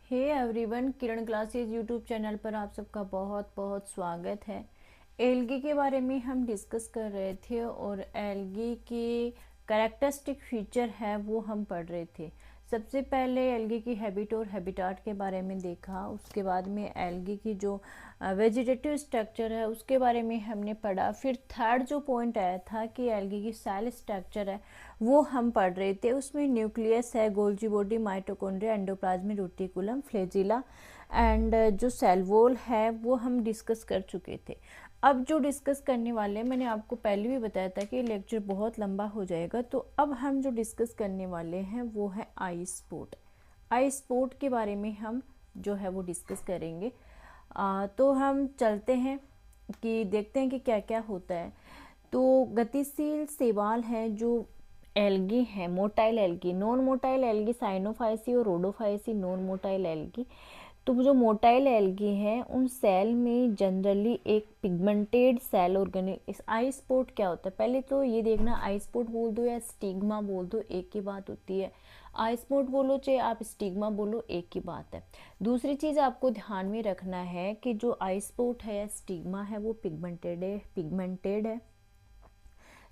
Hey everyone, किरण classes YouTube channel पर आप सबका बहुत बहुत स्वागत है। एल्गी के बारे में हम डिस्कस कर रहे थे और एल्गी की कैरेक्टरिस्टिक फीचर है वो हम पढ़ रहे थे। सबसे पहले एल्गी की हैबिट और हैबिटाट के बारे में देखा, उसके बाद में एल्गी की जो वेजिटेटिव स्ट्रक्चर है उसके बारे में हमने पढ़ा। फिर थर्ड जो पॉइंट आया था कि एल्गी की सेल स्ट्रक्चर है वो हम पढ़ रहे थे। उसमें न्यूक्लियस है, Golgi body, mitochondria, endoplasmic reticulum, flagella and जो सेल वॉल है वो हम डिस्कस कर चुके थे। अब जो डिस्कस करने वाले हैं, मैंने आपको पहले भी बताया था कि लेक्चर बहुत लंबा हो जाएगा, तो अब हम जो डिस्कस करने वाले हैं वो है आई स्पॉट। आई स्पॉट के बारे में हम जो है वो डिस्कस करेंगे। तो हम चलते हैं कि देखते हैं कि क्या क्या होता है। तो गतिशील शैवाल है जो एल्गी है, motile algae, non motile algae Cyanophyceae और रोडोफाइसी, नॉन मोटाइल एल्गी। तो जो मोटाइल एल्गी हैं उन सेल में जनरली एक पिगमेंटेड सेल ऑर्गेनिल। इस आई स्पॉट क्या होता है, पहले तो ये देखना, आई स्पॉट बोल दो या स्टिग्मा बोल दो एक ही बात होती है। आई स्पॉट बोलो चाहे आप स्टिग्मा बोलो एक ही बात है। दूसरी चीज़ आपको ध्यान में रखना है कि जो आई स्पॉट है या स्टिग्मा है वो पिगमेंटेड है,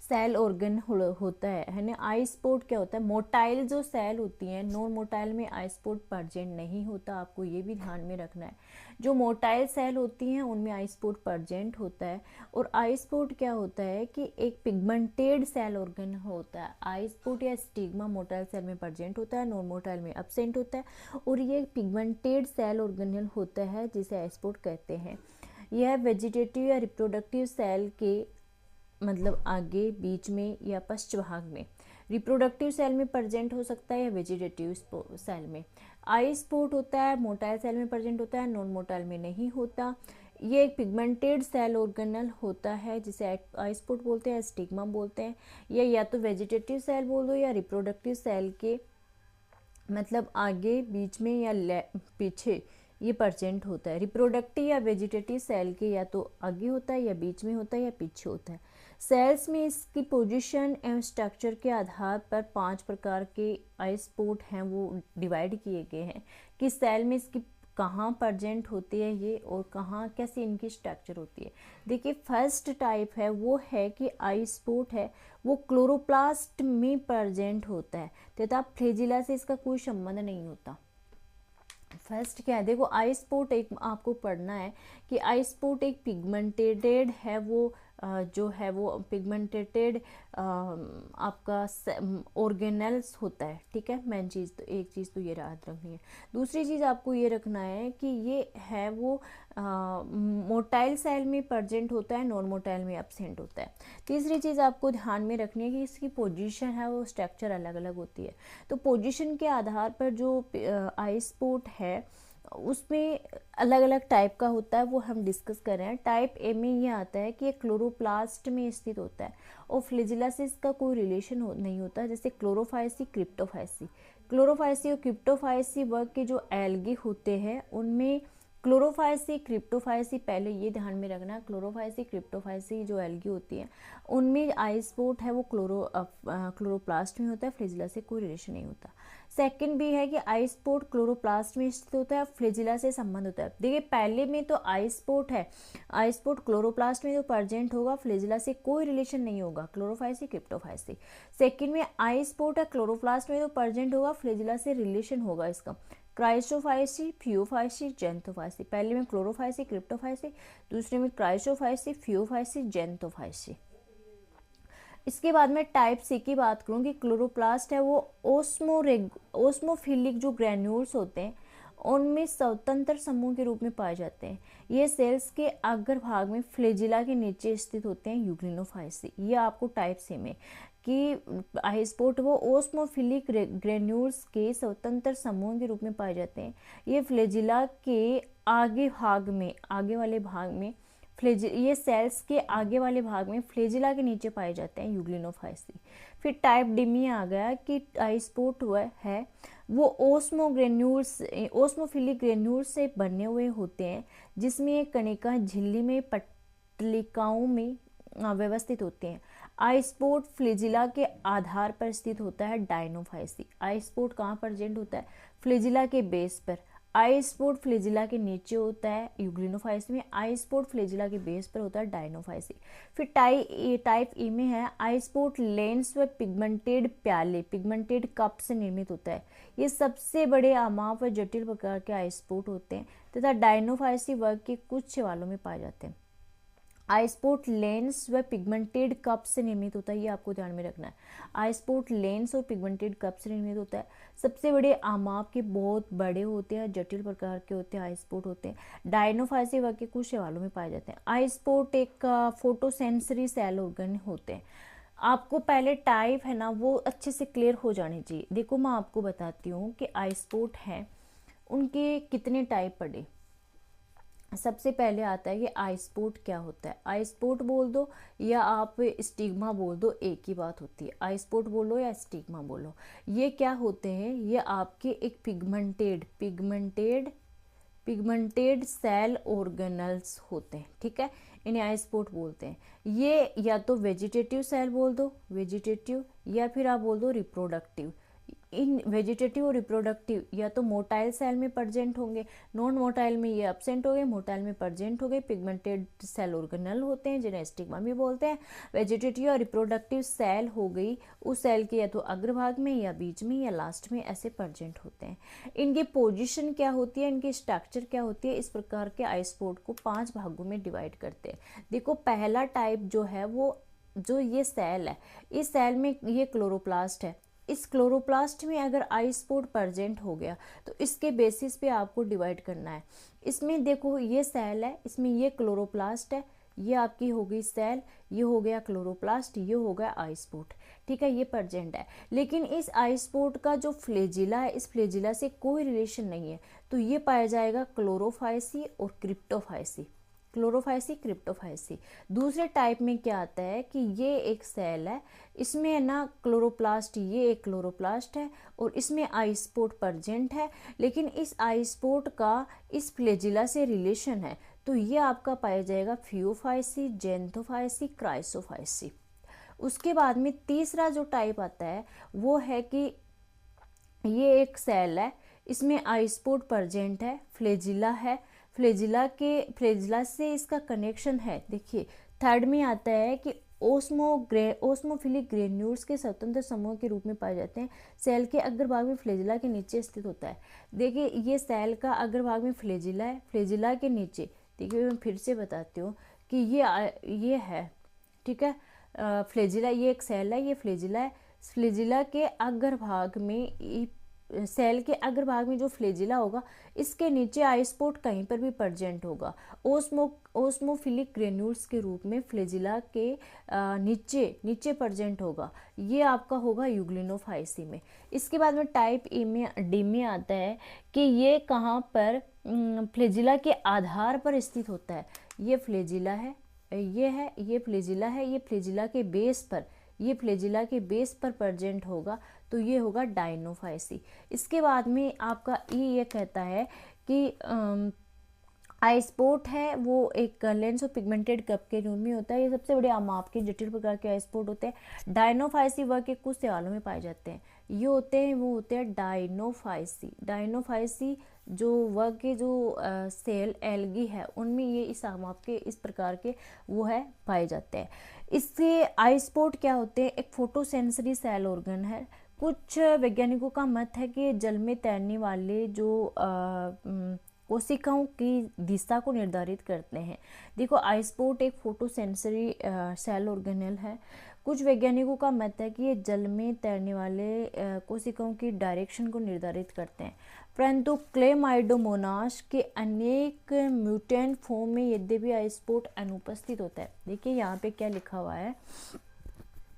सेल ऑर्गन होता है ना। आई स्पॉट क्या होता है, मोटाइल जो सेल होती हैं, नॉन मोटाइल में आई स्पॉट प्रेजेंट नहीं होता, आपको ये भी ध्यान में रखना है। जो मोटाइल सेल होती हैं उनमें आई स्पॉट प्रेजेंट होता है। और आई स्पॉट क्या होता है कि एक पिगमेंटेड सेल ऑर्गन होता है। आई स्पॉट या स्टिग्मा मोटाइल सेल में प्रेजेंट होता है, नॉन मोटाइल में एब्सेंट होता है, और ये पिगमेंटेड सेल ऑर्गेनल होता है जिसे आई स्पॉट कहते हैं। यह वेजिटेटिव या रिप्रोडक्टिव सेल के मतलब आगे, बीच में या पश्च भाग में, रिप्रोडक्टिव सेल में प्रेजेंट हो सकता है या वेजिटेटिव सेल में। आई स्पॉट होता है मोटाइल सेल में प्रेजेंट होता है, नॉन मोटाइल में नहीं होता। ये एक पिगमेंटेड सेल ऑर्गेनल होता है जिसे आई स्पॉट बोलते हैं, स्टिग्मा बोलते हैं। ये या तो वेजिटेटिव सेल बोल दो या रिप्रोडक्टिव सेल के मतलब आगे, बीच में या पीछे ये प्रेजेंट होता है। रिप्रोडक्टिव या वेजिटेटिव सेल के या तो आगे होता है या बीच में होता है या पीछे होता है। सेल्स में इसकी पोजीशन एवं स्ट्रक्चर के आधार पर 5 प्रकार के आई स्पॉट हैं वो डिवाइड किए गए हैं कि सेल में इसकी कहाँ प्रेजेंट होती है ये और कहाँ कैसे इनकी स्ट्रक्चर होती है। देखिए, फर्स्ट टाइप है वो है कि आई स्पॉट है वो क्लोरोप्लास्ट में प्रेजेंट होता है तथा फ्लैजिला से इसका कोई संबंध नहीं होता। फर्स्ट क्या है, देखो, आई स्पॉट एक आपको पढ़ना है कि आई स्पॉट एक पिगमेंटेड है, वो जो है वो पिगमेंटेड आपका ऑर्गेनल्स होता है। ठीक है, मेन चीज़ तो एक चीज़ तो ये याद रखनी है। दूसरी चीज़ आपको ये रखना है कि ये है वो मोटाइल सेल में प्रेजेंट होता है, नॉन मोटाइल में एब्सेंट होता है। तीसरी चीज़ आपको ध्यान में रखनी है कि इसकी पोजीशन है वो स्ट्रक्चर अलग अलग होती है। तो पोजीशन के आधार पर जो आई स्पॉट है उसमें अलग अलग टाइप का होता है, वो हम डिस्कस कर रहे हैं। टाइप ए में ये आता है कि ये क्लोरोप्लास्ट में स्थित होता है और फ्लैजिला से इसका कोई रिलेशन नहीं होता, जैसे क्लोरोफाइसी, क्रिप्टोफाइसी। क्लोरोफाइसी और क्रिप्टोफाइसी वर्ग के जो एल्गी होते हैं उनमें क्लोरोफाइसी, क्रिप्टोफाइसी, पहले ये ध्यान में रखना, क्लोरोफाइसी, क्रिप्टोफाइसी जो एल्गी होती है उनमें आई स्पॉट है वो क्लोरोप्लास्ट में होता है, फ्लैजिला से कोई रिलेशन नहीं होता। सेकंड भी है कि आई स्पॉट क्लोरोप्लास्ट में स्थित होता है, फ्लैजिला से संबंध होता है। देखिए, पहले में तो आई स्पॉट है, आई स्पॉट क्लोरोप्लास्ट में जो प्रेजेंट होगा, फ्लैजिला से कोई रिलेशन नहीं होगा, क्लोरोफाइसी, क्रिप्टोफाइसी। सेकंड में आई स्पॉट है क्लोरोप्लास्ट में जो प्रेजेंट होगा, फ्लैजिला से रिलेशन होगा इसका, क्राइसोफाइसी, फियोफाइसी, जेंथोफाइसी। पहले में क्लोरोफाइसी, क्रिप्टोफाइसी, दूसरे में क्राइसोफाइसी, फियोफाइसी, जेंथोफाइसी। इसके बाद में टाइप सी की बात करूँ कि क्लोरोप्लास्ट है वो ओस्मोफिलिक जो ग्रैन्यूल्स होते हैं उनमें स्वतंत्र समूह के रूप में पाए जाते हैं। ये सेल्स के अग्र भाग में फ्लैजिला के नीचे स्थित होते हैं, यूग्लिनोफाइसी। ये आपको टाइप सी में कि आई स्पॉट वो ओस्मोफिलिक ग्रेन्यूल्स के स्वतंत्र समूह के रूप में पाए जाते हैं। ये फ्लैजिला के आगे भाग में, आगे वाले भाग में ये सेल्स के आगे वाले भाग में फ्लैजिला के नीचे पाए जाते हैं, यूग्लिनोफाइसी। फिर टाइप डी में आ गया कि आई स्पॉट हुआ है वो ओस्मोफिलिक ग्रेन्यूल्स से बने हुए होते हैं जिसमें एक कणिका झिल्ली में पट्टिकाओं में व्यवस्थित होते हैं। आई स्पॉट फ्लैजिला के आधार पर स्थित होता है, डायनोफाइसी। आई स्पॉट कहाँ प्रेजेंट होता है, फ्लैजिला के बेस पर। आइसपोड फ्लैजिला के नीचे होता है यूग्लिनोफाइसी में, आइसपोड फ्लैजिला के बेस पर होता है डायनोफाइसी। फिर टाइप ई में है आइसपोड लेंस व पिगमेंटेड प्याले, पिगमेंटेड कप से निर्मित होता है। ये सबसे बड़े अमाप व जटिल प्रकार के आइसपोड होते हैं तथा डायनोफाइसी वर्ग के कुछ शैवालों में पाए जाते हैं। आइसपोड लेंस व पिगमेंटेड कप से निर्मित होता है, ये आपको ध्यान में रखना है। आइसपोड लेंस और पिगमेंटेड कप से निर्मित होता है। सबसे बड़े आमाप के बहुत बड़े होते हैं, जटिल प्रकार के होते हैं, आइसपोड होते हैं। डायनोफाइसी वर्ग के कुछ शैवालों में पाए जाते हैं। आइसपोड एक फोटोसेंसरी सेल ऑर्गन होते हैं। आपको पहले टाइप है ना वो अच्छे से क्लियर हो जानी चाहिए। देखो मैं आपको बताती हूँ कि आइसपोड हैं उनके कितने टाइप पड़े। सबसे पहले आता है कि आइसपोड क्या होता है। आइसपोड बोल दो या आप स्टिग्मा बोल दो, एक ही बात होती है। आइसपोड बोलो या स्टिग्मा बोलो, ये क्या होते हैं, ये आपके एक पिगमेंटेड सेल ऑर्गेनल्स होते हैं, ठीक है। इन्हें आइसपोड बोलते हैं। ये या तो वेजिटेटिव सेल बोल दो, वेजिटेटिव, या फिर आप बोल दो रिप्रोडक्टिव। इन वेजिटेटिव और रिप्रोडक्टिव या तो मोटाइल सेल में प्रेजेंट होंगे, नॉन मोटाइल में ये एब्सेंट हो गए, मोटाइल में प्रेजेंट हो गए। पिगमेंटेड सेल ऑर्गेनल होते हैं जिन्हें स्टिग्मा भी बोलते हैं। वेजिटेटिव और रिप्रोडक्टिव सेल हो गई, उस सेल के या तो अग्रभाग में या बीच में या लास्ट में ऐसे प्रेजेंट होते हैं। इनकी पोजिशन क्या होती है, इनकी स्ट्रक्चर क्या होती है, इस प्रकार के आइसपोड को 5 भागों में डिवाइड करते हैं। देखो पहला टाइप जो है वो जो ये सेल है, इस सेल में ये क्लोरोप्लास्ट है। इस क्लोरोप्लास्ट में अगर आइसपोड प्रेजेंट हो गया तो इसके बेसिस पे आपको डिवाइड करना है। इसमें देखो ये सेल है, इसमें ये क्लोरोप्लास्ट है, ये आपकी हो गई सेल, ये हो गया क्लोरोप्लास्ट, ये हो गया आइसपोड, ठीक है, ये प्रेजेंट है। लेकिन इस आइसपोड का जो फ्लैजिला है, इस फ्लैजिला से कोई रिलेशन नहीं है, तो ये पाया जाएगा क्लोरोफाइसी और क्रिप्टोफाइसी, क्लोरोफाइसी क्रिप्टोफाइसी। दूसरे टाइप में क्या आता है कि ये एक सेल है, इसमें ना क्लोरोप्लास्ट, ये एक क्लोरोप्लास्ट है और इसमें आइसपोड प्रेजेंट है, लेकिन इस आइसपोड का इस फ्लैजिला से रिलेशन है, तो ये आपका पाया जाएगा फियोफाइसी, जेंथोफाइसी, क्राइसोफाइसी। उसके बाद में तीसरा जो टाइप आता है वो है कि ये एक सेल है, इसमें आइसपोड प्रेजेंट है, फ्लैजिला है, फ्लैजिला से इसका कनेक्शन है। देखिए थर्ड में आता है कि ओस्मोफिलिक ग्रेन्यूल्स के स्वतंत्र समूह के रूप में पाए जाते हैं। सेल के अग्रभाग में फ्लैजिला के नीचे स्थित होता है। देखिए ये सेल का अग्रभाग में फ्लैजिला है, फ्लैजिला के नीचे, देखिए मैं फिर से बताती हूँ कि ये है, ठीक है, फ्लैजिला, ये एक सेल है, ये फ्लैजिला है। फ्लैजिला के अग्रभाग में, सेल के अग्रभाग में जो फ्लैजिला होगा, इसके नीचे आइसपोड कहीं पर भी प्रेजेंट होगा। ओस्मोफिलिक ग्रेन्यूल्स के रूप में फ्लैजिला के नीचे प्रेजेंट होगा। ये आपका होगा यूग्लिनोफाइसी में। इसके बाद में टाइप डी में आता है कि ये कहाँ पर फ्लैजिला के आधार पर स्थित होता है। ये फ्लैजिला है, ये फ्लैजिला है, ये फ्लैजिला के बेस पर, ये फ्लैजिला के बेस पर प्रेजेंट होगा, तो ये होगा डायनोफाइसी। इसके बाद में आपका ये कहता है कि आइसपोड है वो एक लेंस और पिगमेंटेड कप के रूप में होता है। ये सबसे बड़े आमाप के जटिल प्रकार के आइसपोड होते हैं। डायनोफाइसी वर्ग के कुछ सवालों में पाए जाते हैं। ये होते हैं वो होते हैं डायनोफाइसी जो वर्ग के जो सेल एल्गी है उनमें ये इस आमाप के इस प्रकार के वो है पाए जाते हैं। इससे आइसपोड क्या होते हैं, एक फोटोसेंसरी सेल ऑर्गन है। कुछ वैज्ञानिकों का मत है कि जल में तैरने वाले जो कोशिकाओं की दिशा को निर्धारित करते हैं। देखो आइसपोड एक फोटोसेंसरी सेल ऑर्गेनेल है। कुछ वैज्ञानिकों का मत है कि ये जल में तैरने वाले कोशिकाओं की डायरेक्शन को निर्धारित करते हैं, परंतु क्लेमाइडोमोनास के अनेक म्यूटेंट फॉर्म में यद्यपि आइसपोड अनुपस्थित होता है। देखिए यहाँ पे क्या लिखा हुआ है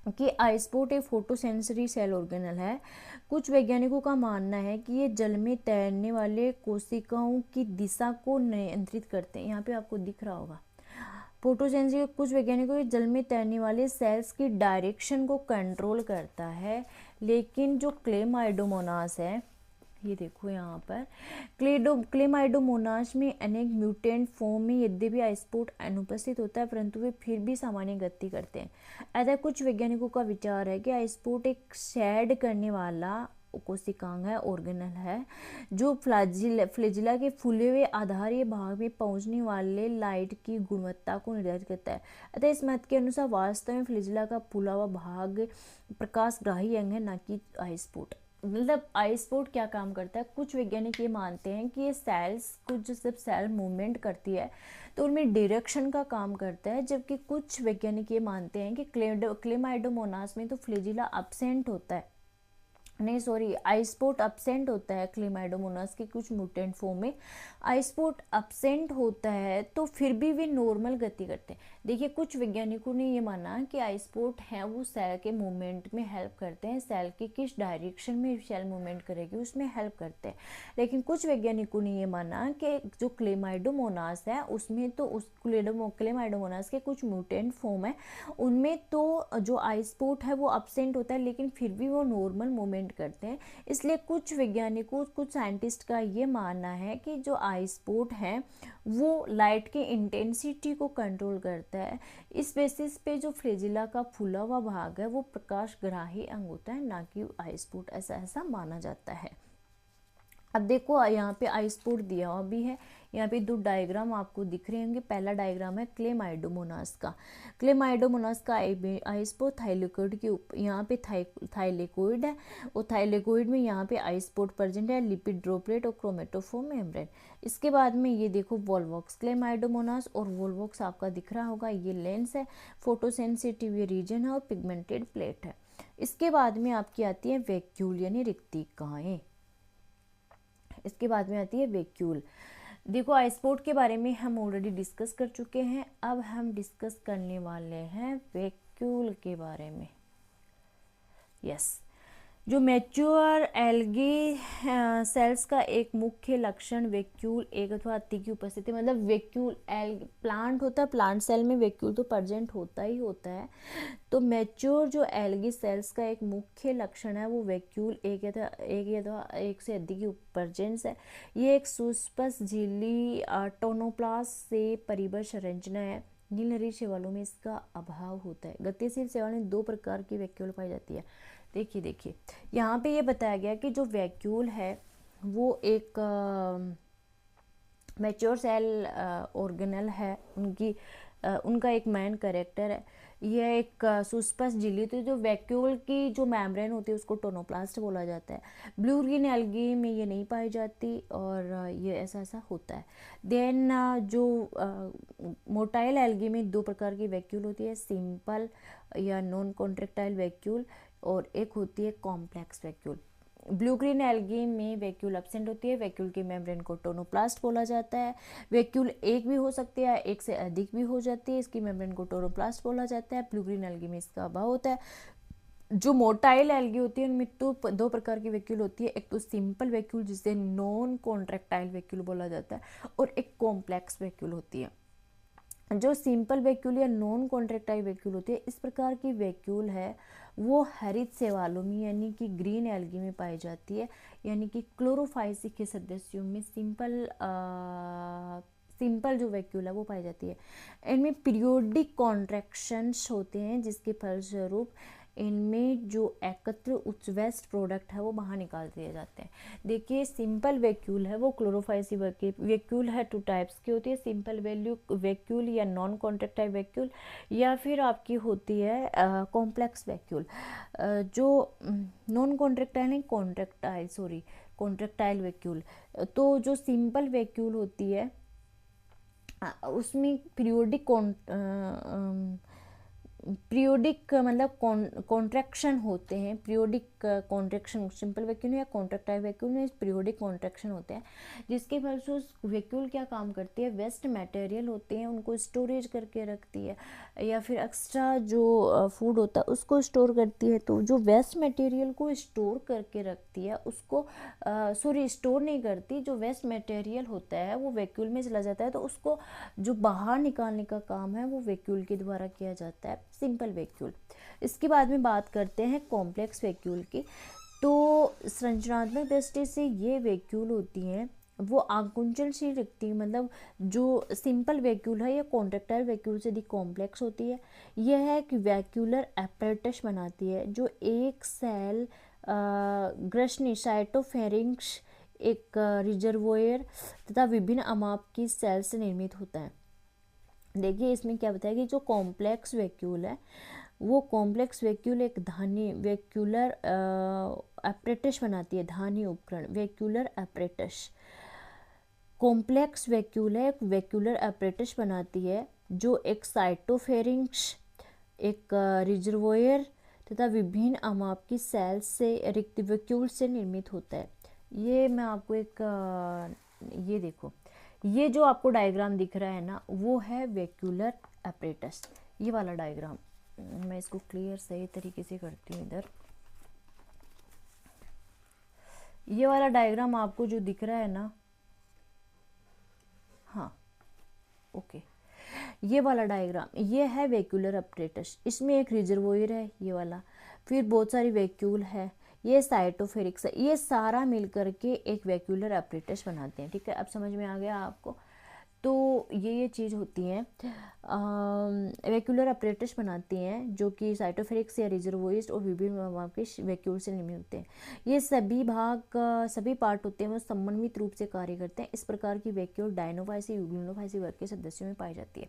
कि आइसपोड एक फोटोसेंसरी सेल ऑर्गेनल है। कुछ वैज्ञानिकों का मानना है कि ये जल में तैरने वाले कोशिकाओं की दिशा को नियंत्रित करते हैं। यहाँ पे आपको दिख रहा होगा फोटोसेंसरी। कुछ वैज्ञानिकों के जल में तैरने वाले सेल्स की डायरेक्शन को कंट्रोल करता है, लेकिन जो क्लेमाइडोमोनास है, ये देखो यहाँ पर क्लेमाइडोमोनास में अनेक म्यूटेंट फॉर्म में यद्यपि आइसपोड अनुपस्थित होता है, परंतु वे फिर भी सामान्य गति करते हैं। ऐसा कुछ वैज्ञानिकों का विचार है कि आइसपोड एक शेड करने वाला कोशिकांग है, ऑर्गेनल है, जो फ्लैजिला के फूले हुए आधारीय भाग में पहुंचने वाले लाइट की गुणवत्ता को निर्धारित करता है। अतः इस मत के अनुसार वास्तव में फ्लैजिला का फूला हुआ भाग प्रकाशग्राही अंग है, ना कि आई स्पॉट। मतलब आई स्पॉट क्या काम करता है, कुछ वैज्ञानिक ये मानते हैं कि ये सेल्स, कुछ जब सेल मूवमेंट करती है तो उनमें डायरेक्शन का काम करता है, जबकि कुछ वैज्ञानिक ये मानते हैं कि क्लेमाइडोमोनास में तो फ्लैजिला अब्सेंट होता है, नहीं सॉरी, आई स्पॉट अब्सेंट होता है क्लेमाइडोमोनास के कुछ म्यूटेंट फॉर्म में आई स्पॉट अब्सेंट होता है, तो फिर भी वे नॉर्मल गति करते हैं। देखिए, कुछ वैज्ञानिकों ने ये माना कि आई स्पॉट हैं वो सेल के मूवमेंट में हेल्प करते हैं, सेल के किस डायरेक्शन में सेल मूवमेंट करेगी उसमें हेल्प करते हैं। लेकिन कुछ वैज्ञानिकों ने ये माना कि जो क्लेमाइडोमोनास है उसमें तो उस क्लेमाइडोमोनास के कुछ म्यूटेंट फॉर्म है, उनमें तो जो आई स्पॉट है वो अब्सेंट होता है, लेकिन फिर भी वो नॉर्मल मूवमेंट करते हैं। इसलिए कुछ वैज्ञानिकों, कुछ साइंटिस्ट का ये मानना है कि जो आई स्पॉट है वो लाइट के इंटेंसिटी को कंट्रोल करता है। इस बेसिस पे जो फ्लैजिला का फूला हुआ भाग है वो प्रकाशग्राही अंग होता है, ना कि आई स्पॉट, ऐसा माना जाता है। अब देखो यहाँ पे आई स्पॉट दिया हुआ भी है, यहाँ पे दो डायग्राम आपको दिख रहे होंगे। पहला डायग्राम है क्लेमाइडोमोनास का। क्लेमाइडोमोनास का आई स्पॉट थाइलेकोइड के ऊपर, यहाँ पे थाइलेकोइड है और थाइलेकोइड में यहाँ पे आई स्पॉट प्रेजेंट है, लिपिड ड्रॉपलेट और क्रोमेटोफोर मेम्ब्रेन। इसके बाद में ये देखो वोल्वॉक्स, क्लेमाइडोमोनास और वोल्वॉक्स आपका दिख रहा होगा, ये लेंस है, फोटोसेंसिटिव ये रीजन है और पिगमेंटेड प्लेट है। इसके बाद में आपकी आती है वैक्यूल यानी रिक्तिकाएं। इसके बाद में आती है वैक्यूल। देखो, आई स्पॉट के बारे में हम ऑलरेडी डिस्कस कर चुके हैं, अब हम डिस्कस करने वाले हैं वैक्यूल के बारे में। यस, जो मैच्योर एल्गी सेल्स का एक मुख्य लक्षण वैक्यूल एक अथवा अति की उपस्थिति, मतलब वैक्यूल प्लांट होता है, प्लांट सेल में वैक्यूल तो प्रेजेंट होता ही होता है। तो मैच्योर जो एल्गी सेल्स का एक मुख्य लक्षण है वो वैक्यूल एक से अधिक की प्रेजेंस है। ये एक सुस्पष्ट झिल्ली टोनोप्लास्ट से परिबद्ध संरचना है। नीलहरी शैवालों में इसका अभाव होता है। गतिशील शैवाल में दो प्रकार की वैक्यूल पाई जाती है। देखिए यहाँ पे ये बताया गया कि जो वैक्यूल है वो एक मैच्योर सेल ऑर्गेनल है, उनका एक मेन कैरेक्टर है। यह एक सुस्पष्ट झिल्ली होती है। जो वैक्यूल की जो मेम्ब्रेन होती है उसको टोनोप्लास्ट बोला जाता है। ब्लू ग्रीन एल्गी में ये नहीं पाई जाती और ये ऐसा होता है। देन जो मोटाइल एल्गी में दो प्रकार की वैक्यूल होती है, सिंपल या नॉन कॉन्ट्रेक्टाइल वैक्यूल और एक होती है complex vacuole. Blue green algae में वैक्यूल एब्सेंट होती है। वैक्यूल की मेम्ब्रेन को टोनोप्लास्ट बोला जाता है। वैक्यूल एक भी हो सकती है, एक से अधिक भी हो जाती है, इसकी मेम्ब्रेन को टोनोप्लास्ट बोला जाता है। ब्लू ग्रीन एल्गी में इसका अभाव होता है। जो मोटाइल एल्गी होती है उनमें तो दो प्रकार की वैक्यूल होती है, एक तो सिंपल वैक्यूल जिसे नॉन कॉन्ट्रैक्टाइल वैक्यूल बोला जाता है और एक कॉम्प्लेक्स वैक्यूल होती है। जो सिंपल वैक्यूल या नॉन कॉन्ट्रैक्टाइल वैक्यूल होती है, इस प्रकार की वैक्यूल है वो हरित शैवालों में यानी कि ग्रीन एल्गी में पाई जाती है, यानी कि क्लोरोफाइसी के सदस्यों में सिंपल जो वैक्यूल है वो पाई जाती है। इनमें पीरियोडिक कॉन्ट्रैक्शंस होते हैं जिसके फलस्वरूप इनमें जो एकत्र उत्वेस्ट प्रोडक्ट है वो बाहर निकाल दिए जाते हैं। देखिए, सिंपल वैक्यूल है वो क्लोरोफाइसी वैक्यूल है, टू टाइप्स की होती है, सिंपल वैक्यूल या नॉन कॉन्ट्रैक्टाइल वैक्यूल, या फिर आपकी होती है कॉम्प्लेक्स वैक्यूल। जो नॉन कॉन्ट्रैक्टाइल नहीं, कॉन्ट्रैक्टाइल वैक्यूल। तो जो सिंपल वैक्यूल होती है उसमें पीरियोडिक मतलब कॉन्ट्रैक्शन होते हैं। पीरियोडिक कॉन्ट्रैक्शन सिंपल वैक्यूल या कॉन्ट्रैक्टाइल वैक्यूल में पीरियोडिक कॉन्ट्रैक्शन होते हैं, जिसके फलस्वरूप वैक्यूल क्या काम करती है, वेस्ट मटेरियल होते हैं उनको स्टोरेज करके रखती है, या फिर एक्स्ट्रा जो फूड होता है उसको स्टोर करती है। तो जो वेस्ट मटेरियल को स्टोर करके रखती है उसको स्टोर नहीं करती, जो वेस्ट मटेरियल होता है वो वैक्यूल में चला जाता है, तो उसको जो बाहर निकालने का काम है वो वैक्यूल के द्वारा किया जाता है, सिंपल वैक्यूल। इसके बाद में बात करते हैं कॉम्प्लेक्स वैक्यूल की। तो संरचनात्मक दृष्टि से ये वैक्यूल होती हैं वो आकुंचनशील रिक्ति, मतलब जो सिंपल वैक्यूल है या कॉन्ट्रैक्टाइल वैक्यूल से अधिक कॉम्प्लेक्स होती है। यह है कि वैक्यूलर एपरेटस बनाती है जो एक सेल ग्रशनी साइटोफेरिंक्स एक रिजर्वोयर तथा विभिन्न अमाप की सेल से निर्मित होता है। देखिए इसमें क्या बताया कि जो कॉम्प्लेक्स वैक्यूल है वो कॉम्प्लेक्स वैक्यूल एक धानी वैक्यूलर एपरेटस बनाती है। धानी उपकरण वैक्यूलर एपरेटस कॉम्प्लेक्स वैक्यूल है, एक वैक्यूलर एपरेटस बनाती है जो एक साइटोफेरिंक्स एक रिजर्वोयर तथा विभिन्न अमाप की सेल से रिक्त वैक्यूल से निर्मित होता है। ये मैं आपको एक ये देखो, ये जो आपको डायग्राम दिख रहा है ना वो है वैक्यूलर एपरेटस। ये वाला डायग्राम मैं इसको क्लियर सही तरीके से करती हूँ। इधर ये वाला डायग्राम आपको जो दिख रहा है ना, हाँ ओके, ये वाला डायग्राम ये है वैक्यूलर एपरेटस। इसमें एक रिजर्वोयर है ये वाला, फिर बहुत सारी वैक्यूल है, ये साइटोफेरिक्स है, ये सारा मिलकर के एक वैक्यूलर एपरेटस बनाते हैं। ठीक है, अब समझ में आ गया आपको। तो ये चीज़ होती हैं वैक्यूलर अपरेटस बनाती हैं जो कि साइटोफेरिक्स या रिजर्वोइस्ट और विभिन्न के वैक्यूल से निर्मित होते हैं। ये सभी भाग सभी पार्ट होते हैं वो समन्वित रूप से कार्य करते हैं। इस प्रकार की वैक्यूल डायनोफाइसी यूग्लिनोफाइसी वर्ग के सदस्यों में पाई जाती है।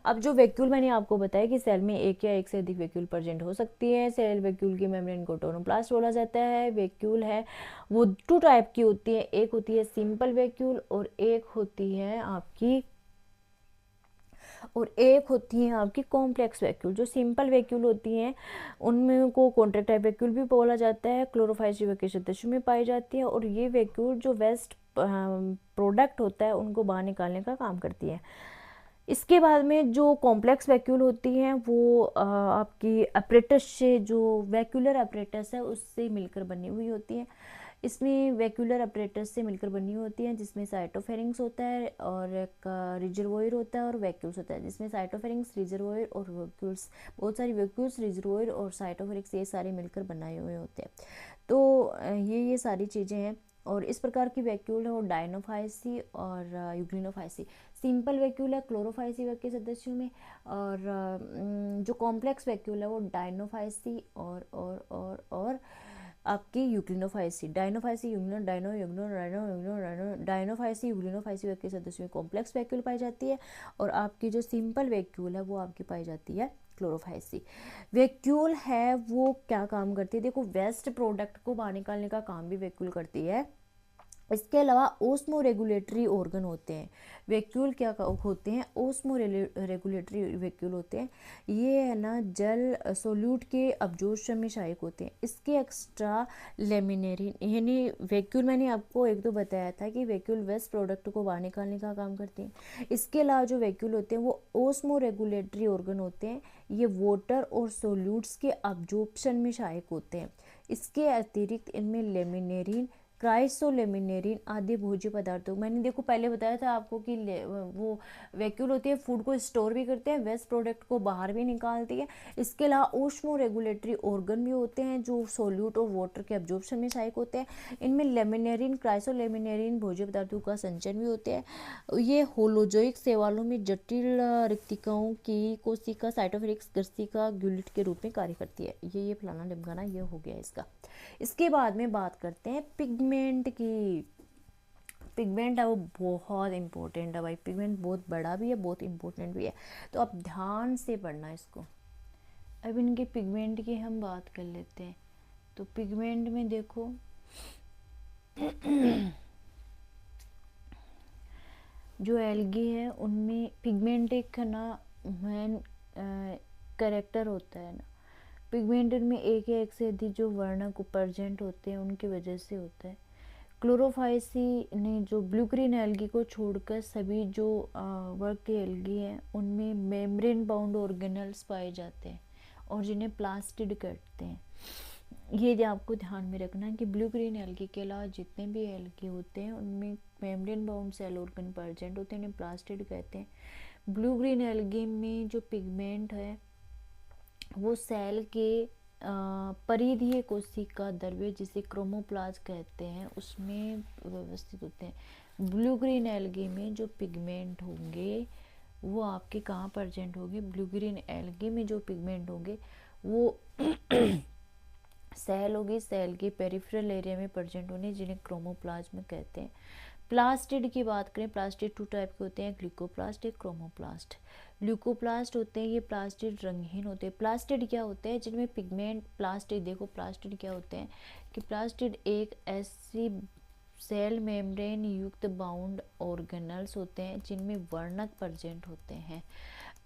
अब जो वैक्यूल मैंने आपको बताया कि सेल में एक या एक से अधिक वैक्यूल प्रेजेंट हो सकती है। सेल वैक्यूल की मेम्ब्रेन को टोनोप्लास्ट बोला जाता है। वैक्यूल है वो टू टाइप की होती है, एक होती है सिंपल वैक्यूल और एक होती है आपकी कॉम्प्लेक्स वैक्यूल। जो सिंपल वैक्यूल होती हैं उनमें को कॉन्ट्रैक्ट टाइप वैक्यूल भी बोला जाता है, क्लोरोफाइसी वर्ग के सदस्यों में पाई जाती है। और ये वैक्यूल जो वेस्ट प्रोडक्ट होता है उनको बाहर निकालने का काम करती है। इसके बाद में जो कॉम्प्लेक्स वैक्यूल होती हैं वो आपकी अपरेटस से, जो वैक्यूलर अपरेटस है उससे मिलकर बनी हुई होती हैं। इसमें वैक्यूलर अपरेटस से मिलकर बनी होती हैं जिसमें साइटोफेरिंक्स होता है और एक रिजर्वोयर होता है और वैक्यूल्स होता है। जिसमें साइटोफेरिंक्स, रिजर्वोयर और वैक्यूल्स, बहुत सारी वैक्यूल्स, रिजर्वोयर और साइटोफेरिंक्स ये सारे मिलकर बनाए हुए होते हैं। तो ये सारी चीज़ें हैं। और इस प्रकार की वैक्यूल है वो डायनोफाइसी और यूग्लिनोफाइसी। सिंपल वैक्यूल है क्लोरोफाइसी वर्ग के सदस्यों में, और जो कॉम्प्लेक्स वैक्यूल है वो डायनोफाइसी और आपकी यूग्लिनोफाइसी, डायनोफाइसी, यूग्लिनो, डायनो, यूग्लिनो, डायनो, यूग्लिनो, डायनो, डायनोफाइसी, यूग्लिनोफाइसी वर्ग के सदस्यों में कॉम्प्लेक्स वैक्यूल पाई जाती है। और आपकी जो सिंपल वैक्यूल है वो आपकी पाई जाती है क्लोरोफाइसी। वैक्यूल है वो क्या काम करती है, देखो वेस्ट प्रोडक्ट को बाहर निकालने का काम भी वैक्यूल करती है। इसके अलावा ओस्मो रेगुलेटरी ऑर्गन होते हैं। वैक्यूल क्या होते हैं, ओस्मो रेगुलेटरी वैक्यूल होते हैं। ये है ना जल सोल्यूट के अब्जॉर्प्शन में सहायक होते हैं। इसके एक्स्ट्रा लेमिनेरिन यानी वैक्यूल मैंने आपको एक दो बताया था कि वैक्यूल वेस्ट प्रोडक्ट को बाहर निकालने का काम करते हैं। इसके अलावा जो वैक्यूल होते हैं वो ओस्मो रेगुलेटरी ऑर्गन होते हैं। ये वाटर और सोल्यूट्स के अब्जॉर्प्शन में सहायक होते हैं। इसके अतिरिक्त इनमें लेमिनेरिन, क्राइसोलेमिनेरिन आदि भोज्य पदार्थों, मैंने देखो पहले बताया था आपको कि वो वैक्यूल होती है फूड को स्टोर भी करते हैं, वेस्ट प्रोडक्ट को बाहर भी निकालती है। इसके अलावा ओस्मो रेगुलेटरी ऑर्गन भी होते हैं जो सोल्यूट और वाटर के एब्जॉर्प्शन में सहायक होते हैं। इनमें लेमिनेरिन, क्राइसोलेमिनेरिन भोज्य पदार्थों का संचयन भी होते हैं। ये होलोजोइक शैवालों में जटिल रिक्तिकाओं की कोशिका साइटोफेरिक्स ग्रसिका ग्यूलिट के रूप में कार्य करती है। ये फलाना ढिमकाना ये हो गया इसका। इसके बाद में बात करते हैं पिगमेंट की। पिगमेंट है वो बहुत इंपॉर्टेंट है भाई, पिगमेंट बहुत बड़ा भी है बहुत इंपॉर्टेंट भी है, तो आप ध्यान से पढ़ना इसको। अब इनके पिगमेंट की हम बात कर लेते हैं। तो पिगमेंट में देखो जो एल्गी है उनमें पिगमेंट एक ना मेन कैरेक्टर होता है ना। पिगमेंट में एक या एक से अधिक जो वर्णक प्रेजेंट होते हैं उनकी वजह से होता है। क्लोरोफाइसी ने जो ब्लू ग्रीन एल्गी को छोड़कर सभी जो वर्ग के एल्गी हैं उनमें मेम्ब्रेन बाउंड ऑर्गेनल्स पाए जाते हैं और जिन्हें प्लास्टिड कहते हैं। ये आपको ध्यान में रखना है कि ब्लू ग्रीन एल्गी के अलावा जितने भी एल्गी होते हैं उनमें membrane bound cell organ present होते हैं, उन्हें प्लास्टिड कहते हैं। ब्लू ग्रीन एल्गी में जो पिगमेंट है वो सेल के परिधीय कोशिका द्रव्य जिसे क्रोमोप्लास्ट कहते हैं उसमें व्यवस्थित होते हैं। ब्लू ग्रीन एल्गी में जो पिगमेंट होंगे वो आपके कहाँ प्रेजेंट होंगे, ब्लू ग्रीन एल्गी में जो पिगमेंट होंगे वो सेल होगी, सेल के पेरिफेरल एरिया में प्रेजेंट होने जिन्हें क्रोमोप्लाज्म कहते हैं। प्लास्टिड की बात करें, प्लास्टिड 2 टाइप के होते हैं, ग्लूकोप्लास्ट, एक क्रोमोप्लास्ट। ल्यूकोप्लास्ट होते हैं ये प्लास्टिड रंगहीन होते हैं। प्लास्टिड क्या होते हैं, जिनमें पिगमेंट, प्लास्टिड देखो प्लास्टिड क्या होते हैं कि प्लास्टिड एक ऐसी सेल मेम्ब्रेन युक्त बाउंड ऑर्गेनल्स होते हैं जिनमें वर्णक प्रेजेंट होते हैं।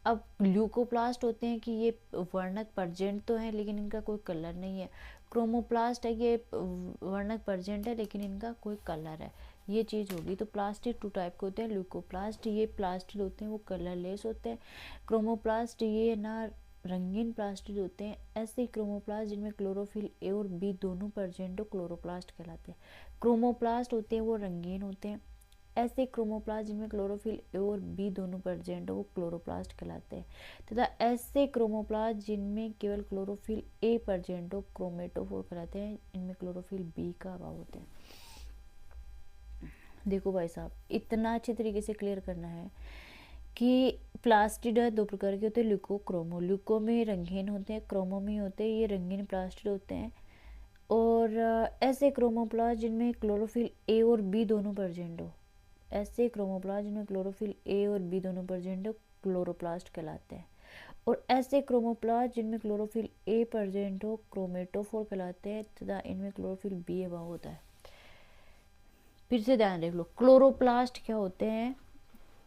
अब ल्यूकोप्लास्ट होते हैं कि ये वर्णक प्रेजेंट तो है लेकिन इनका कोई कलर नहीं है। क्रोमोप्लास्ट है, ये वर्णक प्रेजेंट है लेकिन इनका कोई कलर है। ये चीज़ होगी। तो प्लास्टिड 2 टाइप के होते हैं। ल्यूकोप्लास्ट ये प्लास्टिड होते हैं, वो कलरलेस होते हैं। क्रोमोप्लास्ट ये ना रंगीन प्लास्टिड होते हैं। ऐसे क्रोमोप्लास्ट जिनमें क्लोरोफिल ए और बी दोनों प्रेजेंट हो क्लोरोप्लास्ट कहलाते हैं। क्रोमोप्लास्ट होते हैं वो रंगीन होते हैं। ऐसे क्रोमोप्लास्ट जिनमें क्लोरोफिल ए और बी दोनों प्रेजेंट हो वो क्लोरोप्लास्ट कहलाते हैं। तथा ऐसे क्रोमोप्लास्ट जिनमें केवल क्लोरोफिल ए प्रेजेंट हो क्रोमेटोफोर कहलाते हैं। इनमें क्लोरोफिल बी का अभाव होता है। देखो भाई साहब, इतना अच्छे तरीके से क्लियर करना है कि प्लास्टिड 2 प्रकार के होते हैं, ल्यूको क्रोमो। ल्यूको में रंगीन होते हैं, क्रोमो में होते हैं ये रंगीन प्लास्टिड होते हैं। और ऐसे क्रोमोप्लास्ट जिनमें क्लोरोफिल ए और बी दोनों प्रेजेंट हो, ऐसे क्रोमोप्लास्ट जिनमें क्लोरोफिल ए और बी दोनों प्रेजेंट हो क्लोरोप्लास्ट कहलाते हैं। और ऐसे क्रोमोप्लास्ट जिनमें क्लोरोफिल ए प्रेजेंट हो क्रोमेटोफोर कहलाते हैं तथा इनमें क्लोरोफिल बी अभाव होता है। फिर से ध्यान रख लो, क्लोरोप्लास्ट क्या होते हैं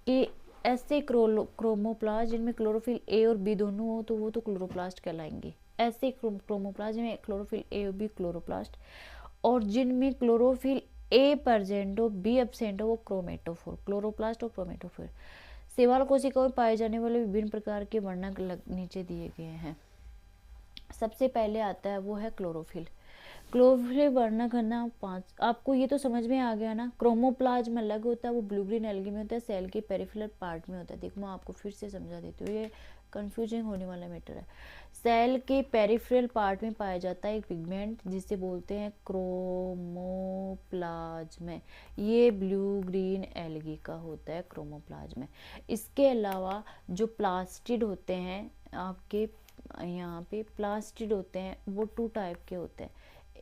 कि ऐसे क्रोमोप्लास्ट जिनमें क्लोरोफिल ए और बी दोनों हो तो वो तो क्लोरोप्लास्ट कहलाएंगे। ऐसे क्रोमोप्लास्ट जिनमें क्लोरोफिल ए और बी क्लोरोप्लास्ट, और जिनमें क्लोरोफिल ए प्रेजेंट हो बी एब्सेंट हो वो क्रोमेटोफोर। क्लोरोप्लास्ट और क्रोमेटोफोर। शैवाल कोशिकाओं में पाए जाने वाले विभिन्न प्रकार के वर्णक नीचे दिए गए हैं। सबसे पहले आता है वो है क्लोरोफिल। क्लोरोफिल वर्णक है ना 5। आपको ये तो समझ में आ गया ना, क्रोमोप्लाज्म अलग होता है, वो ब्लू ग्रीन एल्गी में होता है, सेल के पेरिफेरल पार्ट में होता है। देखो मैं आपको फिर से समझा देती हूँ, ये कंफ्यूजिंग होने वाला मैटर है। सेल के पेरिफेरल पार्ट में पाया जाता है एक पिगमेंट जिसे बोलते हैं क्रोमोप्लाज्म। ये ब्लू ग्रीन एल्गी का होता है क्रोमोप्लाज्म। इसके अलावा जो प्लास्टिड होते हैं आपके यहाँ पे प्लास्टिड होते हैं वो 2 टाइप के होते हैं।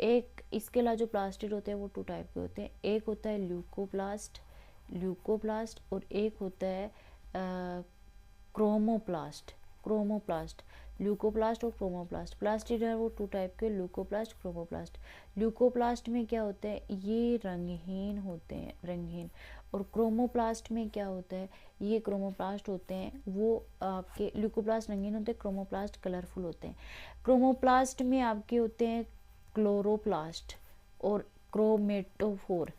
एक इसके अलावा जो प्लास्टिड होते हैं वो 2 टाइप के होते हैं। एक होता है ल्यूकोप्लास्ट और एक होता है क्रोमोप्लास्ट। ल्यूकोप्लास्ट और क्रोमोप्लास्ट। प्लास्टिड है वो 2 टाइप के, ल्यूकोप्लास्ट, क्रोमोप्लास्ट। ल्यूकोप्लास्ट में क्या होता है, ये रंगहीन होते हैं, रंगहीन। और क्रोमोप्लास्ट में क्या होता है, ये क्रोमोप्लास्ट होते हैं वो आपके, ल्यूकोप्लास्ट रंगीन होते हैं, क्रोमोप्लास्ट कलरफुल होते हैं। क्रोमोप्लास्ट में आपके होते हैं क्लोरोप्लास्ट और क्रोमेटोफोर।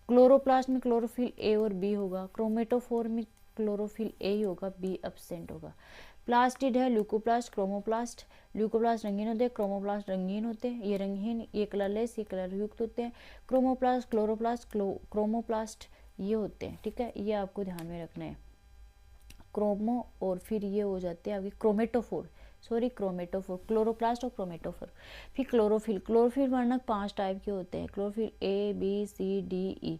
क्लोरोप्लास्ट में क्लोरोफिल ए और बी होगा, क्रोमेटोफोर में क्लोरोफिल ए ही होगा, बी एब्सेंट होगा। प्लास्टिड है ल्यूकोप्लास्ट, क्रोमोप्लास्ट। ल्यूकोप्लास्ट रंगीन होते हैं, क्रोमोप्लास्ट रंगीन होते हैं, ये रंगहीन, ये कलरलेस, ये कलर युक्त होते हैं। क्रोमोप्लास्ट, क्लोरोप्लास्ट, क्रोमोप्लास्ट ये होते हैं। ठीक है, ये आपको ध्यान में रखना है। क्रोमो और फिर ये हो जाते हैं आपकी क्रोमेटोफोर, क्लोरोप्लास्ट और क्रोमेटोफोर। फिर क्लोरोफिल वर्णक 5 टाइप के होते हैं। Chlorophyll A B C D E.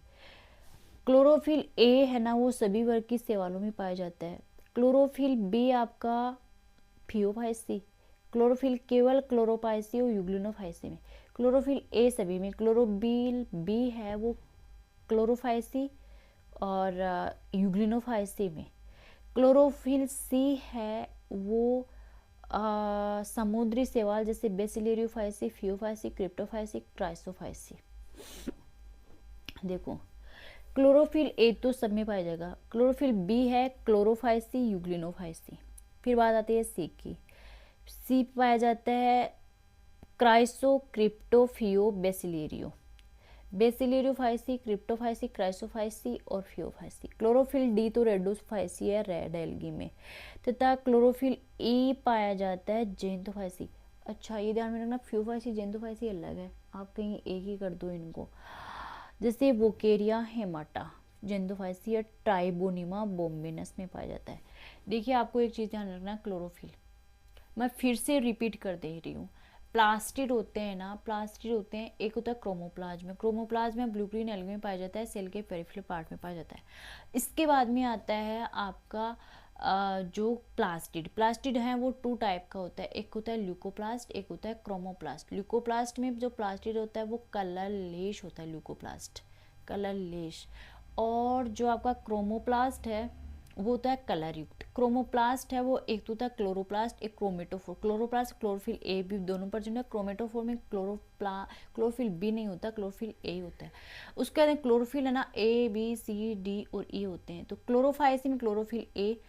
Chlorophyll A है ना वो सभी वर्ग की शैवालों में पाया जाता है। क्लोरोफिल बी आपका फियोफाइसी। क्लोरोफिल केवल क्लोरोपाइसी और यूग्लिनोफाइसी में। क्लोरोफिल ए सभी में। क्लोरोफिल बी है वो क्लोरोफाइसी और यूग्लिनोफाइसी में। क्लोरोफिल सी है वो समुद्री शैवाल जैसे बेसिलेरियोफाइसी, फियोफाइसी, क्रिप्टोफाइसी, ट्राइसोफाइसी। देखो क्लोरोफिल ए तो सब में पाया जाएगा। क्लोरोफिल बी है क्लोरोफाइसी, यूग्लिनोफाइसी। फिर बात आती है सी की। सी पाया जाता है क्राइसो, क्रिप्टो, फियो, बेसिलेरियोफाइसी, क्रिप्टोफाइसी, क्राइसोफाइसी और फियोफाइसी। क्लोरोफिल डी तो रेडोफाइसी है रेड एल्गी में, तथा क्लोरोफिल ई पाया जाता है जेंथोफाइसी। अच्छा ये ध्यान में रखना, फियोफाइसी जेंथोफाइसी अलग है, आप कहीं एक ही कर दो इनको। जैसे वोकेरिया हेमाटा जेंथोफाइसी या ट्राइबोनिमा बोम्बिनस में पाया जाता है। देखिए आपको एक चीज़ ध्यान रखना, क्लोरोफिल मैं फिर से रिपीट कर दे रही हूँ। प्लास्टिड होते हैं ना, प्लास्टिड होते हैं, एक होता है क्रोमोप्लाज्म ब्लू ग्रीन एल्गी में पाया जाता है, सेल के पेरिफेरल पार्ट में पाया जाता है। इसके बाद में आता है आपका जो प्लास्टिड हैं वो टू टाइप का होता है, एक होता है ल्यूकोप्लास्ट, एक होता है क्रोमोप्लास्ट। ल्यूकोप्लास्ट में जो प्लास्टिड होता है वो कलर लेश होता है, ल्यूकोप्लास्ट कलर लेश। और जो आपका क्रोमोप्लास्ट है वो होता है कलर युक्त। क्रोमोप्लास्ट है वो एक तो होता है क्लोरोप्लास्ट, एक chromatophore. Chloroplast chlorophyll A B दोनों प्रेजेंट है। क्रोमेटोफोर में क्लोरोफिल बी नहीं होता, क्लोरोफिल ए होता है। उसके बाद क्लोरोफिल है ना, ए बी सी डी और ई होते हैं। तो क्लोरोफाइसिन में क्लोरोफिल ए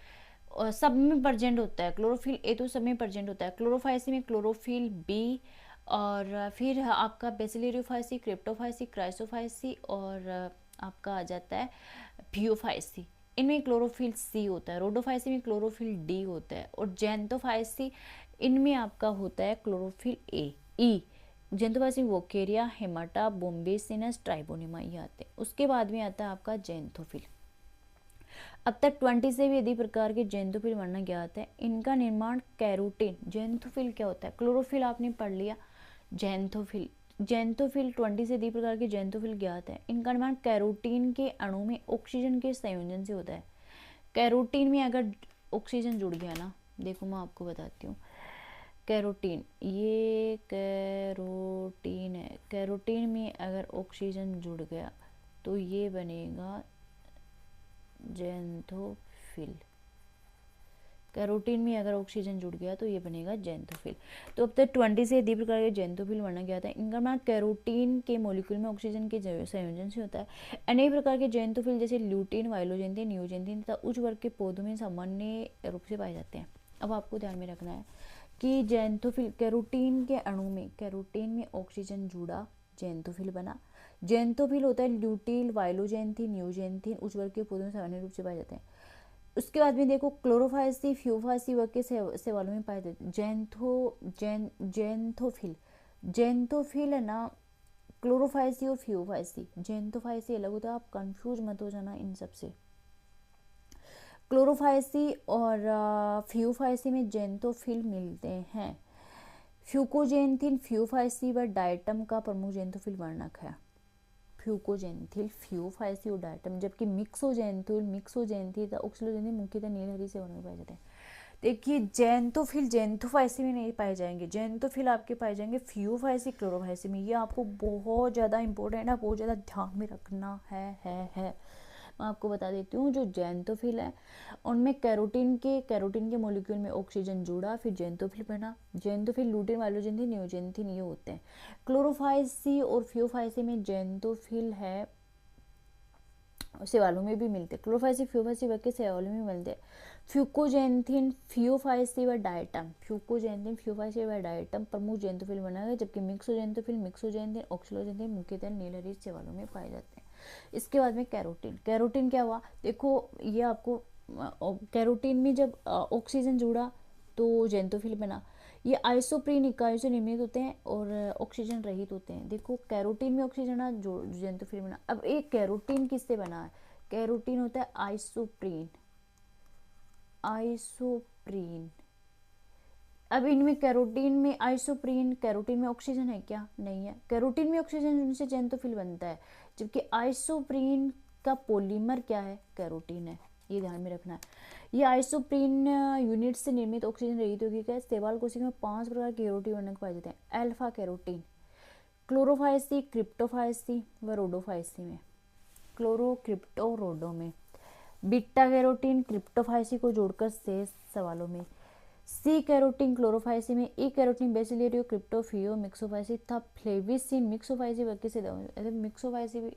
और सब में प्रेजेंट होता है, क्लोरोफिल ए तो सब में प्रेजेंट होता है। क्लोरोफाइसी में क्लोरोफिल बी, और फिर आपका बेसिलरियोफाइसी, क्रिप्टोफाइसी, क्राइसोफाइसी, और आपका आ जाता है फियोफाइसी। इनमें क्लोरोफिल सी होता है। रोडोफाइसी में क्लोरोफिल डी होता है। और जेंथोफाइसी इनमें आपका होता है क्लोरोफिल ए ई। जेंथोफाइसी वोकेरिया, हेमाटा, बोम्बेसिनस, ट्राइबोनिमा ये आते हैं। उसके बाद में आता है आपका जेंथोफिल। अब तक 20 से भी अधिक प्रकार के जेंथोफिल वर्णन ज्ञात है। इनका निर्माण कैरोटीन। जेंथोफिल क्या होता है? क्लोरोफिल आपने पढ़ लिया। जेंथोफिल 20 से अधिक प्रकार के जेंथोफिल ज्ञात है। इनका निर्माण कैरोटीन के अणु में ऑक्सीजन के संयोजन से होता है। कैरोटीन में अगर ऑक्सीजन जुड़ गया ना, देखो मैं आपको बताती हूँ। कैरोटीन, ये कैरोटीन है। कैरोटीन में अगर ऑक्सीजन जुड़ गया तो ये बनेगा जेंथोफिल। कैरोटीन में अगर ऑक्सीजन जुड़ गया तो ये बनेगा जेंथोफिल। तो अब तक 20 से अधिक प्रकार के जेंथोफिल वर्णन किया था। इनका नाम कैरोटीन के मॉलिक्यूल में ऑक्सीजन के संयोजन से होता है। अनेक प्रकार के जेंथोफिल जैसे ल्यूटीन, वाइलोजेंथिन, नियोजेंथिन तथा उच्च वर्ग के पौधों में सामान्य रूप से पाए जाते हैं। अब आपको ध्यान में रखना है कि जेंथोफिल कैरोटीन के अणु में, कैरोटीन में ऑक्सीजन जुड़ा, जेंथोफिल बना। जेंथोफिल होता है ल्यूटील, वाइलोजेंथिन, नियोजेंथिन उच्च वर्ग के पौधों में सामान्य रूप से पाए जाते हैं। उसके बाद में देखो क्लोरोफाइसी, फ्यूफाइसी वर्ग के सवालों में पाए जाते हैं। जेंथोफिल है ना, क्लोरोफाइसी और फ्यूफाइसी। जेंथोफाइसी अलग होता है, आप कंफ्यूज मत हो जाना इन सबसे। क्लोरोफाइसी और फ्यूफाइसी में जेंथोफिल मिलते हैं। फ्यूकोजेंथिन, फ्यूफाइसी व डायटम का प्रमुख जेंथोफिल वर्णक है। फ्यूकोजेंथिल, फ्यूफाइसी और डायटम, जबकि मिक्सोजेंथिल तथा ऑक्सिलोजेंथिल मुख्यतः नीलहरी से में पाए जाते हैं। देखिए जेंथोफिल जेंथोफाइसी में नहीं पाए जाएंगे। जेंथोफिल आपके पाए जाएंगे फ्यूफाइसी, क्लोरोफाइसी में। ये आपको बहुत ज़्यादा इंपॉर्टेंट है, बहुत ज़्यादा ध्यान में रखना है। मैं आपको बता देती हूँ, जो जेंथोफिल है उनमें कैरोटीन के मॉलिक्यूल में ऑक्सीजन जुड़ा, फिर जेंथोफिल बना। जेंथोफिल ल्यूटीन, वाइलोजेंथिन, नियोजेंथिन ये होते हैं। क्लोरोफाइसी और फ्यूफाइसी में जेंथोफिल है, सवालों में भी मिलते हैं। क्लोरोफाइसी, फ्यूफाइसी वर्ग के सवालों में मिलते हैं। फ्यूकोजेंथिन, फ्यूफाइसी व डायटम, फ्यूकोजेंथिन, फ्यूफाइसी व डायटम प्रमुख जेंथोफिल बना है, जबकि मिक्सोजेंथिन, ऑक्सिलोजेंथिन मुख्यतः नीलहरी सवालों में पाए जाते हैं। इसके बाद में कैरोटीन क्या हुआ? देखो ये आपको कैरोटीन में जब ऑक्सीजन जुड़ा तो जेंथोफिल बना। ये आइसोप्रीन इकाइयों से निर्मित होते हैं और ऑक्सीजन रहित होते हैं। देखो कैरोटीन में ऑक्सीजन जो जेंथोफिल बना। अब एक कैरोटीन किससे बना है? कैरोटीन होता है आइसोप्रीन। अब इनमें कैरोटीन में ऑक्सीजन है क्या? नहीं है। कैरोटीन में ऑक्सीजन से जेंथोफिल बनता है, जबकि आइसोप्रीन का पॉलीमर क्या है? कैरोटीन है। ये ध्यान में रखना है। ये आइसोप्रीन यूनिट से निर्मित ऑक्सीजन रहित यौगिक है। शैवाल कोशिका में 5 प्रकार के कैरोटीन वर्णक पाए जाते हैं। अल्फा कैरोटीन, क्लोरोफाइसी, क्रिप्टोफाइसी व रोडोफाइसी में। क्लोरो, क्रिप्टो, रोडो में। बीटा कैरोटीन, क्रिप्टोफाइसी को जोड़कर शेष सवालों में। सी कैरोटीन क्लोरोफाइसी में। ई कैरोटीन बेसिलेरियो, क्रिप्टोफियो, मिक्सोफाइसी था। फ्लेविसिन मिक्सोफाइसी वर्ग से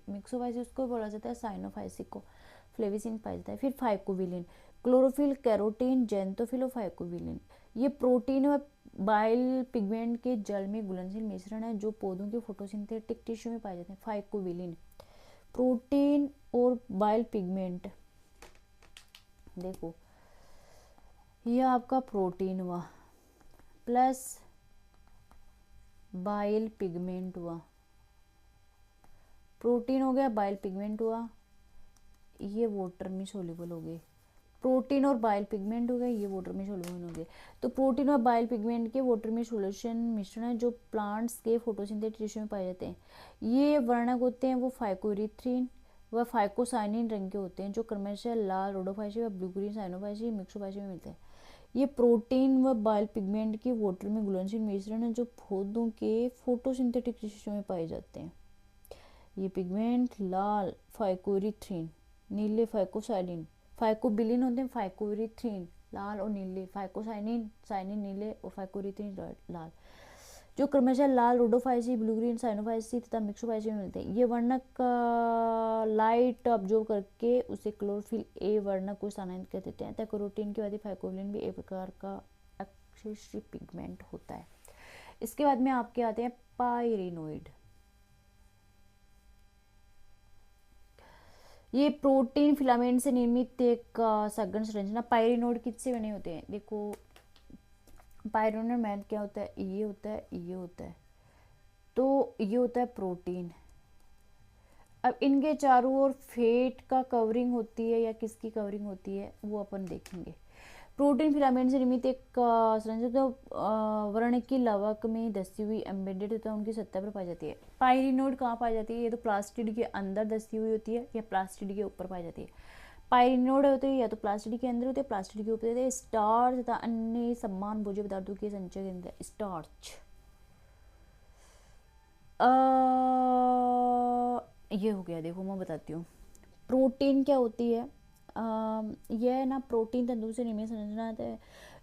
मिक्सोफाइसी उसको बोला जाता है, साइनोफाइसी को फ्लेविसिन पाया जाता है। फिर फाइकोविलिन, क्लोरोफिल, कैरोटीन, जेंथोफिल और फाइकोविलिन। ये प्रोटीन व बाइल पिगमेंट के जल में घुलनशील मिश्रण है जो पौधों के फोटोसिंथेटिक टिश्यू में पाए जाते हैं। फाइकोविलिन प्रोटीन और बाइल पिगमेंट, देखो ये आपका प्रोटीन हुआ प्लस बाइल पिगमेंट हुआ। प्रोटीन हो गया, बाइल पिगमेंट हुआ, ये वाटर में सोल्यूबल हो गए। प्रोटीन और बाइल पिगमेंट हो गए, ये वाटर में सोल्यूबल हो गए। तो प्रोटीन और बाइल पिगमेंट के वाटर में सोल्यूशन मिश्रण है जो प्लांट्स के फोटोसिंथेटिक टिश्यू में पाए जाते हैं। ये वर्णक होते हैं वो फाइकोरिथ्रिन, वह फाइकोसाइनिन रंग के होते हैं, जो क्रमशः लाल रोडोफाइसी व ब्लू ग्रीन साइनोफाइसी मिक्सोफाइसी में मिलते हैं। ये प्रोटीन व बाइल पिगमेंट के वाटर में घुलनशील मिश्रण है, जो पौधों के फोटोसिंथेटिक टिश्यू में पाए जाते हैं। ये पिगमेंट लाल फाइकोरिथ्रिन, नीले फाइकोसाइनिन, फाइकोबिलिन होते हैं, फाइकोरिथ्रिन लाल और नीले, फाइकोसाइनिन साइनिन नीले और फाइकोरिथ्रिन लाल, जो क्रमशः लाल रोडोफाइसी, ब्लू ग्रीन साइनोफाइसी तथा मिक्सोफाइसी में मिलते हैं। ये वर्णक लाइट ऑब्जर्व करके उसे क्लोरोफिल ए वर्णक को स्थानांतरित कर देते हैं। कैरोटीन के बाद फाइकोबिलिन भी एक प्रकार का एक्सेसरी पिगमेंट होता है। इसके बाद में आपके आते हैं पायरिनोइड। ये प्रोटीन फिलामेंट से निर्मित एक सघन संरचना। पायरिनोइड किससे बने होते हैं? देखो, पायरिनोइड में क्या होता है, ये होता है, ये होता है, तो ये होता है प्रोटीन। अब इनके चारों ओर फेट का कवरिंग होती है या किसकी कवरिंग होती है वो अपन देखेंगे। प्रोटीन फिलामेंट से निर्मित एक संरचना तो वर्णकी लवक में धसी हुई एम्बेडेड तथा उनकी सतह पर पाई जाती है। पायरिनोइड कहाँ पाई जाती है? ये तो प्लास्टिड के अंदर धसी हुई होती है या प्लास्टिड के ऊपर पाई जाती है। पायरिनोइड होते हैं या तो प्लास्टिड के अंदर होते हैं, प्लास्टिड के ऊपर होते हैं। स्टार्च तथा अन्य समान भोज्य पदार्थों के संचय के अंदर स्टार्च। ये हो गया। देखो मैं बताती हूँ प्रोटीन क्या होती है। यह ना प्रोटीन तंतु से निर्मित संरचना है।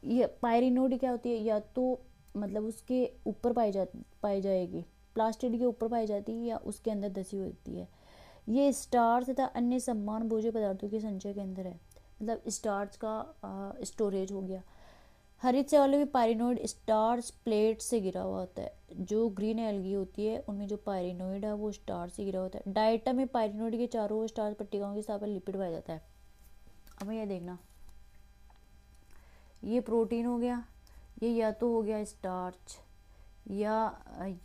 ये पायरिनोइड क्या होती है, या तो मतलब उसके ऊपर पाई जाएगी, प्लास्टिड के ऊपर पाई जाती है या उसके अंदर धसी होती है। ये स्टार्च तथा अन्य समान भोज्य पदार्थों के संचय के अंदर है, मतलब स्टार्च का स्टोरेज हो गया। हरित चावल में पायरिनोइड स्टार्च प्लेट से घिरा हुआ होता है। जो ग्रीन एल्गी होती है उनमें जो पायरिनोइड है वो स्टार्च से घिरा होता है। डाइटम में पायरिनोइड के चारों ओर स्टार्च पट्टिकाओं के साथ लिपिड पाया जाता है। अब ये देखना, ये प्रोटीन हो गया, ये या तो हो गया स्टार्च, या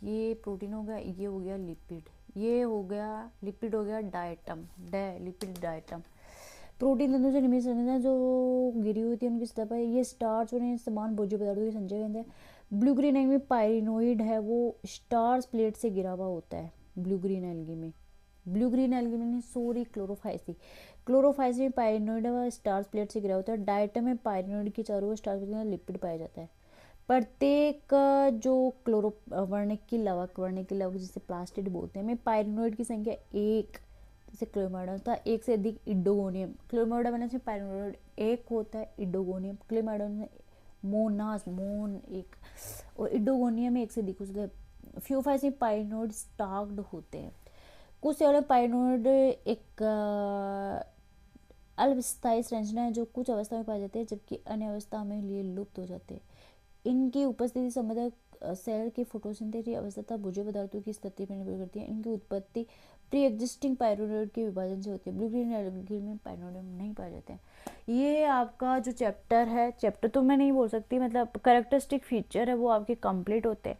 ये प्रोटीन हो गया, ये हो गया लिपिड, ये हो गया लिपिड, हो गया डाइटम, लिपिड डाइटम। प्रोटीन तंतु से निर्मित संरचना जो गिरी हुई थी उनकी सतह पर ये स्टार्च और समान भोज्य पदार्थों के संचय के अंदर। ब्लू ग्रीन एल्गी में पायरिनोइड है वो स्टार्च प्लेट से घिरा हुआ होता है। ब्लू ग्रीन एल्गी में क्लोरोफाइसी में पायरिनोइड व स्टार्च प्लेट से घिरा होता है। डाइटम में पायरिनोइड के चारों ओर स्टार्च प्लेट में लिपिड पाया जाता है। प्रत्येक जो क्लोरो वर्णकी लवक जिसे प्लास्टिड बोलते हैं में पायरिनोइड की संख्या एक, जैसे क्लोमाइडन था, एक से अधिक इडोगोनियम। क्लोमाइडन बनने से पायरिनोइड एक होता है, इडोगोनियम क्लोमाइडन में मोन एक, और इडोगोनियम में एक से अधिक होता है। फ्यूफाइस में पायरिनोइड स्टाक्ड होते हैं। कुछ सेल पायरिनोइड एक अल्पस्थायी संरचना है जो कुछ अवस्था में पाए जाते हैं जबकि अन्य अवस्था में लिए लुप्त हो जाते हैं। इनकी उपस्थिति संबंधित सेल की फोटोसिंथेसिस अवस्था तथा भोज्य पदार्थों की स्थिति पर निर्भर करती है। इनकी उत्पत्ति प्री एग्जिस्टिंग पायरिनोइड के विभाजन से होती है। ब्लू ग्रीन एल्गी में पायरिनोइड नहीं पाए जाते हैं। ये आपका जो चैप्टर है, चैप्टर तो मैं नहीं बोल सकती, मतलब कैरेक्टरिस्टिक फीचर है वो आपके कंप्लीट होते हैं।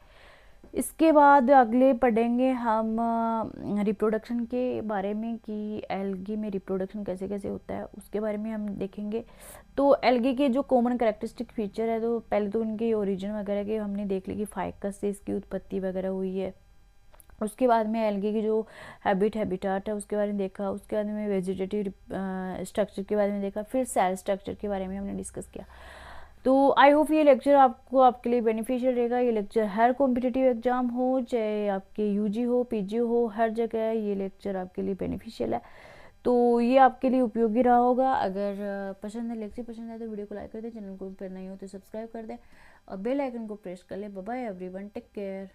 इसके बाद अगले पढ़ेंगे हम रिप्रोडक्शन के बारे में कि एल्गी में रिप्रोडक्शन कैसे कैसे होता है, उसके बारे में हम देखेंगे। तो एल्गी के जो कॉमन कैरेक्टरिस्टिक फीचर है, तो पहले तो उनके ओरिजिन वगैरह के हमने देख ली कि फाइकस से इसकी उत्पत्ति वगैरह हुई है। उसके बाद में एल्गी की जो हैबिटाट है उसके बारे में देखा। उसके बाद में वेजिटेटिव स्ट्रक्चर के बारे में देखा। फिर सेल स्ट्रक्चर के बारे में हमने डिस्कस किया। तो आई होप ये लेक्चर आपके लिए बेनिफिशियल रहेगा। ये लेक्चर हर कॉम्पिटिटिव एग्जाम हो, चाहे आपके यूजी हो, पीजी हो, हर जगह ये लेक्चर आपके लिए बेनिफिशियल है। तो ये आपके लिए उपयोगी रहा होगा। अगर लेक्चर पसंद है तो वीडियो को लाइक कर दें, चैनल को पर नहीं हो तो सब्सक्राइब कर दें और बेल आइकन को प्रेस कर लें। Bye bye everyone, take care.